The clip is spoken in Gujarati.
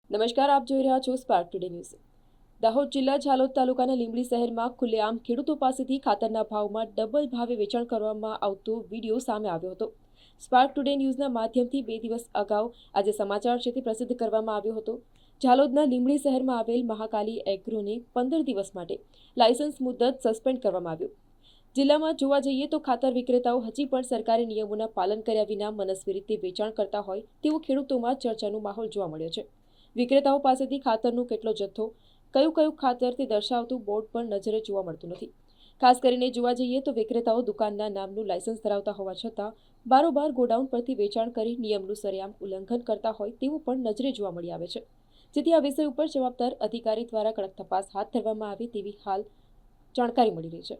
નમસ્કાર, આપ જોઈ રહ્યા છો સ્પાર્ક ટુડે ન્યૂઝ। દાહોદ જિલ્લા ઝાલોદ તાલુકાના લીંબડી શહેરમાં ખુલ્લેઆમ ખેડૂતો પાસેથી ખાતરના ભાવમાં ડબલ ભાવે વેચાણ કરવામાં આવતો વિડીયો સામે આવ્યો હતો। સ્પાર્ક ટુડે ન્યૂઝના માધ્યમથી 2 દિવસ અગાઉ આજે સમાચાર છે તે પ્રસિદ્ધ કરવામાં આવ્યો હતો। ઝાલોદના લીંબડી શહેરમાં આવેલ મહાકાલી એગ્રોને 15 દિવસ માટે લાયસન્સ મુદત સસ્પેન્ડ કરવામાં આવ્યું। જિલ્લામાં જોવા જઈએ તો ખાતર વિક્રેતાઓ હજી પણ સરકારી નિયમોના પાલન કર્યા વિના મનસ્વી રીતે વેચાણ કરતા હોય તેવો ખેડૂતોમાં ચર્ચાનો માહોલ જોવા મળ્યો છે। વિક્રેતાઓ પાસેથી ખાતરનો કેટલો જથ્થો, કયું ખાતર તે દર્શાવતું બોર્ડ પણ નજરે જોવા મળતું નથી। ખાસ કરીને જોવા જઈએ તો વિક્રેતાઓ દુકાનના નામનું લાયસન્સ ધરાવતા હોવા છતાં બારોબાર ગોડાઉન પરથી વેચાણ કરી નિયમનું સરેઆમ ઉલ્લંઘન કરતા હોય તેવું પણ નજરે જોવા મળી આવે છે। જેથી આ વિષય ઉપર જવાબદાર અધિકારી દ્વારા કડક તપાસ હાથ ધરવામાં આવે તેવી હાલ જાણકારી મળી રહી છે।